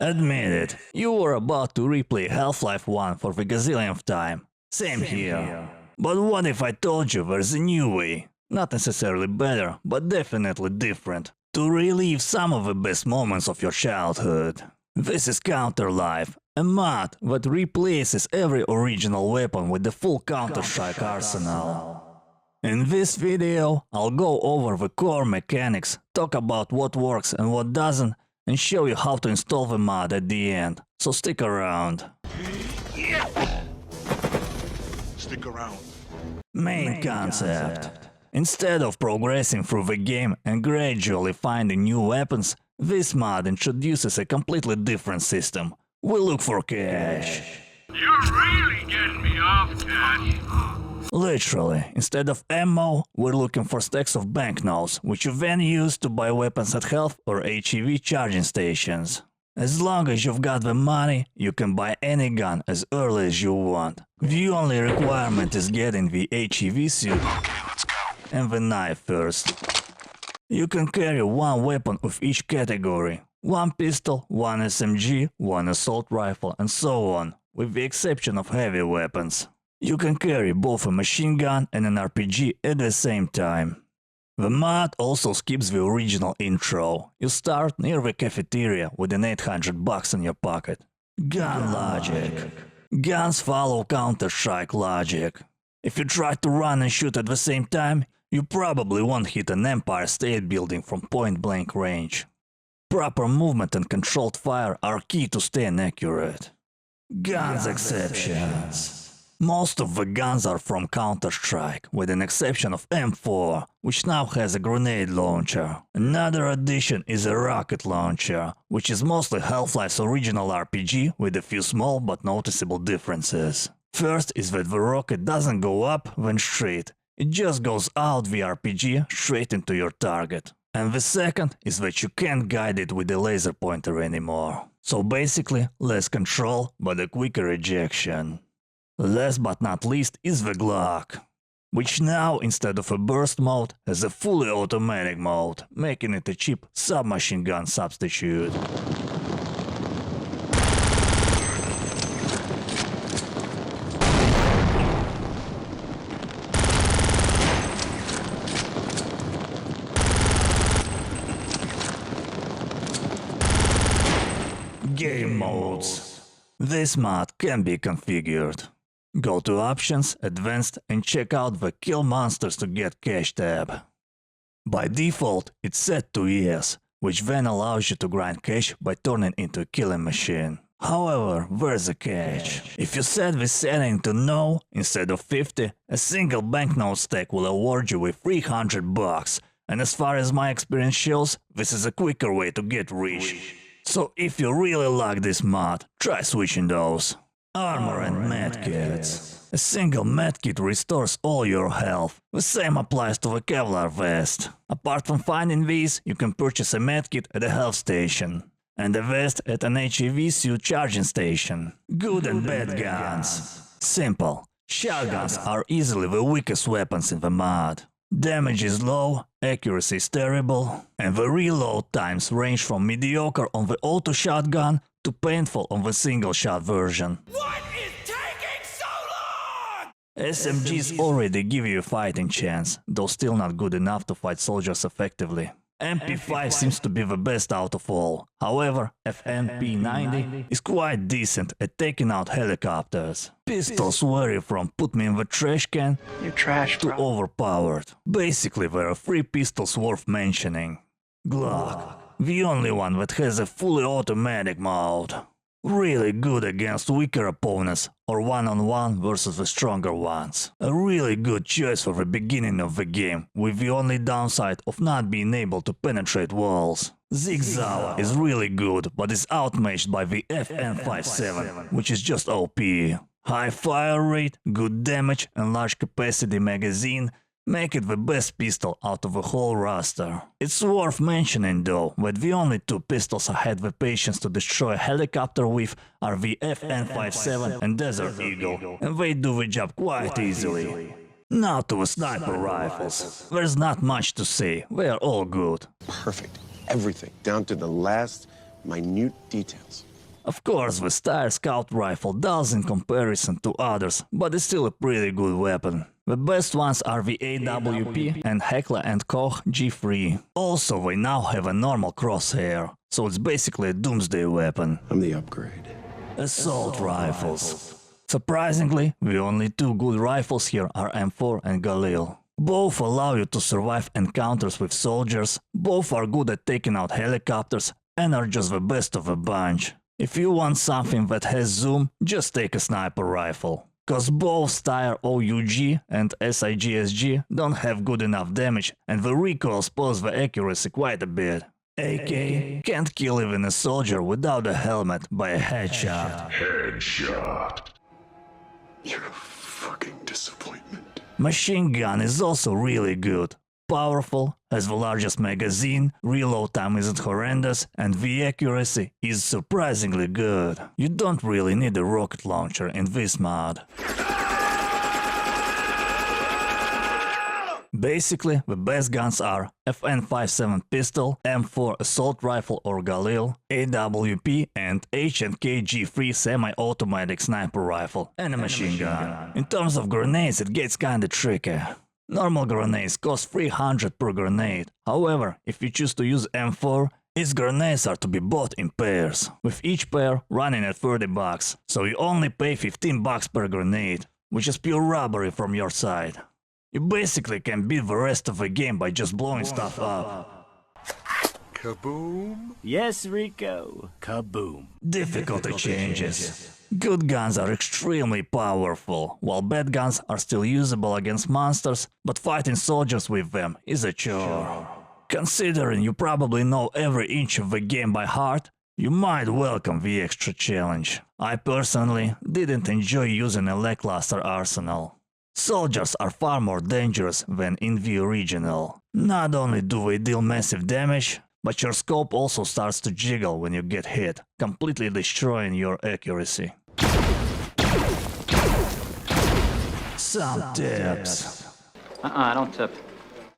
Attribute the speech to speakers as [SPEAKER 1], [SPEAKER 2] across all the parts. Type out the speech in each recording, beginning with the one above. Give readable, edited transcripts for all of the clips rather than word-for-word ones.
[SPEAKER 1] Admit it, you were about to replay Half-Life 1 for the gazillionth time. Same here. But what if I told you there's a new way? Not necessarily better, but definitely different. To relive some of the best moments of your childhood. This is Counter-Life, a mod that replaces every original weapon with the full Counter-Strike arsenal. In this video, I'll go over the core mechanics, talk about what works and what doesn't, and show you how to install the mod at the end, so stick around.
[SPEAKER 2] Stick around.
[SPEAKER 1] Main concept. Instead of progressing through the game and gradually finding new weapons, this mod introduces a completely different system. We look for cash.
[SPEAKER 3] You're really getting me off, Cash.
[SPEAKER 1] Literally, instead of ammo, we're looking for stacks of banknotes, which you then use to buy weapons at health or HEV charging stations. As long as you've got the money, you can buy any gun as early as you want. The only requirement is getting the HEV suit and the knife first. You can carry one weapon of each category. One pistol, one SMG, one assault rifle, and so on, with the exception of heavy weapons. You can carry both a machine gun and an RPG at the same time. The mod also skips the original intro. You start near the cafeteria with an $800 in your pocket. Gun logic. Guns follow Counter-Strike logic. If you try to run and shoot at the same time, you probably won't hit an Empire State Building from point-blank range. Proper movement and controlled fire are key to staying accurate. Guns exceptions. Most of the guns are from Counter-Strike, with an exception of M4, which now has a grenade launcher. Another addition is a rocket launcher, which is mostly Half-Life's original RPG with a few small but noticeable differences. First is that the rocket doesn't go up when straight, it just goes out the RPG straight into your target. And the second is that you can't guide it with a laser pointer anymore. So basically, less control, but a quicker ejection. Last but not least is the Glock, which now, instead of a burst mode, has a fully automatic mode, making it a cheap submachine gun substitute. Game modes. This mod can be configured. Go to Options, Advanced, and check out the Kill Monsters to get cash tab. By default, it's set to Yes, which then allows you to grind cash by turning into a killing machine. However, there's a catch. If you set this setting to No instead of 50, a single banknote stack will award you with $300, and as far as my experience shows, this is a quicker way to get rich. So if you really like this mod, try switching those. Armor and Medkits. A single Medkit restores all your health. The same applies to the Kevlar vest. Apart from finding these, you can purchase a Medkit at a health station. And a vest at an HEV suit charging station. Good and bad guns. Simple. Shotguns are easily the weakest weapons in the mod. Damage is low, accuracy is terrible, and the reload times range from mediocre on the auto shotgun to painful on the single shot version.
[SPEAKER 3] What is taking so long?
[SPEAKER 1] SMGs already give you a fighting chance, though still not good enough to fight soldiers effectively. MP5 seems to be the best out of all. However, FMP90 is quite decent at taking out helicopters. Pistols vary from put me in the trash can to overpowered. Basically, there are 3 pistols worth mentioning. Glock, the only one that has a fully automatic mode. Really good against weaker opponents or one-on-one versus the stronger ones. A really good choice for the beginning of the game, with the only downside of not being able to penetrate walls. Zigzag is really good, but is outmatched by the FN57, which is just OP. High fire rate, good damage and large capacity magazine make it the best pistol out of the whole roster. It's worth mentioning though that the only 2 pistols I had the patience to destroy a helicopter with are the FN57 and Desert Eagle, and they do the job quite easily. Now to the sniper rifles. There's not much to say, they are all good.
[SPEAKER 4] Perfect. Everything, down to the last minute details.
[SPEAKER 1] Of course, the Steyr Scout Rifle dulls in comparison to others, but it's still a pretty good weapon. The best ones are the AWP and Heckler & Koch G3. Also, they now have a normal crosshair, so it's basically a doomsday weapon.
[SPEAKER 4] I'm the upgrade.
[SPEAKER 1] Assault rifles. Surprisingly, the only two good rifles here are M4 and Galil. Both allow you to survive encounters with soldiers, both are good at taking out helicopters, and are just the best of the bunch. If you want something that has zoom, just take a sniper rifle. Cause both Steyr OUG and SIGSG don't have good enough damage, and the recoil spoils the accuracy quite a bit. AK can't kill even a soldier without a helmet by a headshot.
[SPEAKER 2] Headshot.
[SPEAKER 4] You're a fucking disappointment.
[SPEAKER 1] Machine gun is also really good. Powerful, has the largest magazine, reload time isn't horrendous, and the accuracy is surprisingly good. You don't really need a rocket launcher in this mod. Basically, the best guns are FN57 pistol, M4 assault rifle or Galil, AWP and H&K G3 semi-automatic sniper rifle, and a machine gun. In terms of grenades, it gets kinda tricky. Normal grenades cost 300 per grenade. However, if you choose to use M4, its grenades are to be bought in pairs, with each pair running at 30 bucks, so you only pay 15 bucks per grenade, which is pure robbery from your side. You basically can beat the rest of the game by just blowing stuff up.
[SPEAKER 2] Kaboom.
[SPEAKER 5] Yes, Rico. Kaboom.
[SPEAKER 1] Difficulty changes. Good guns are extremely powerful, while bad guns are still usable against monsters, but fighting soldiers with them is a chore. Considering you probably know every inch of the game by heart, you might welcome the extra challenge. I personally didn't enjoy using a lackluster arsenal. Soldiers are far more dangerous than in the original. Not only do they deal massive damage, but your scope also starts to jiggle when you get hit, completely destroying your accuracy. Some tips.
[SPEAKER 5] I don't tip.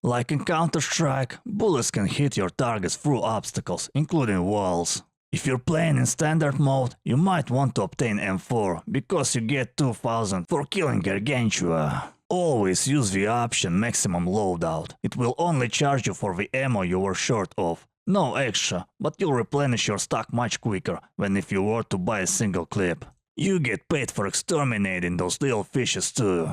[SPEAKER 1] Like in Counter-Strike, bullets can hit your targets through obstacles, including walls. If you're playing in standard mode, you might want to obtain M4, because you get 2000 for killing Gargantua. Always use the option maximum loadout. It will only charge you for the ammo you were short of. No extra, but you'll replenish your stock much quicker than if you were to buy a single clip. You get paid for exterminating those little fishes too.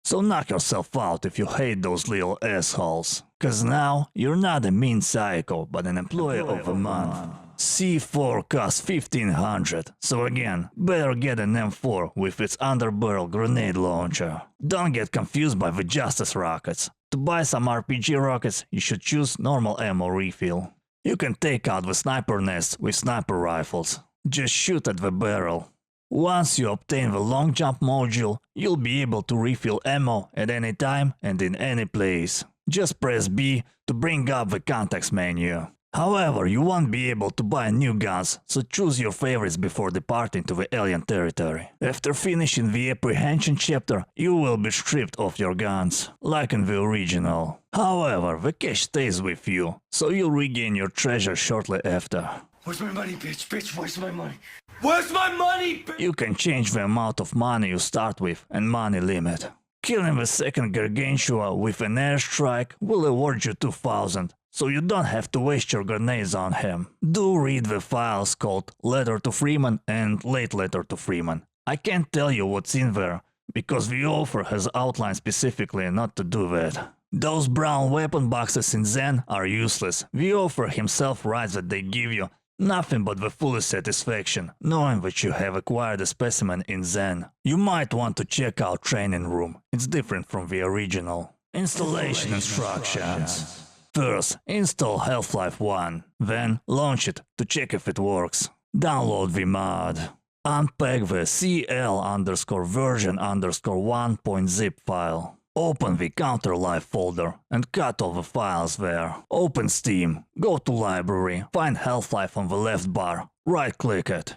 [SPEAKER 1] So knock yourself out if you hate those little assholes. Cause now, you're not a mean psycho, but an employee of the month. C4 costs 1500, so again, better get an M4 with its underbarrel grenade launcher. Don't get confused by the Justice rockets. To buy some RPG rockets, you should choose normal ammo refill. You can take out the sniper nests with sniper rifles. Just shoot at the barrel. Once you obtain the long jump module, you'll be able to refill ammo at any time and in any place. Just press B to bring up the context menu. However, you won't be able to buy new guns, so choose your favorites before departing to the alien territory. After finishing the apprehension chapter, you will be stripped of your guns, like in the original. However, the cash stays with you, so you'll regain your treasure shortly after.
[SPEAKER 3] Where's my money, bitch? Bitch, where's my money? Where's my money, bitch?
[SPEAKER 1] You can change the amount of money you start with and money limit. Killing the second Gargantua with an airstrike will award you 2000, so you don't have to waste your grenades on him. Do read the files called Letter to Freeman and Late Letter to Freeman. I can't tell you what's in there, because the author has outlined specifically not to do that. Those brown weapon boxes in Zen are useless. The author himself writes that they give you nothing but the fullest satisfaction, knowing that you have acquired a specimen in Zen. You might want to check out Training Room, it's different from the original. Installation instructions. First, install Half-Life 1, then launch it to check if it works. Download the mod. Unpack the cl_version_1.zip file. Open the Counter-Life folder and cut all the files there. Open Steam, go to Library, find Half-Life on the left bar, right-click it.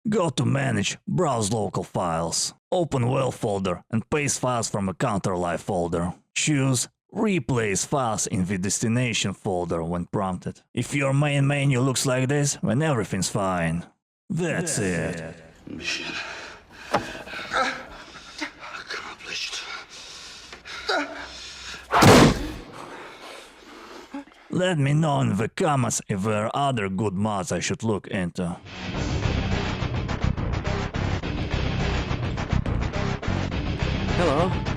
[SPEAKER 1] Go to Manage, browse local files. Open Well folder and paste files from a Counter-Life folder. Choose Replace files in the destination folder when prompted. If your main menu looks like this, then everything's fine. That's it.
[SPEAKER 4] Mission accomplished.
[SPEAKER 1] Let me know in the comments if there are other good mods I should look into.
[SPEAKER 6] Hello.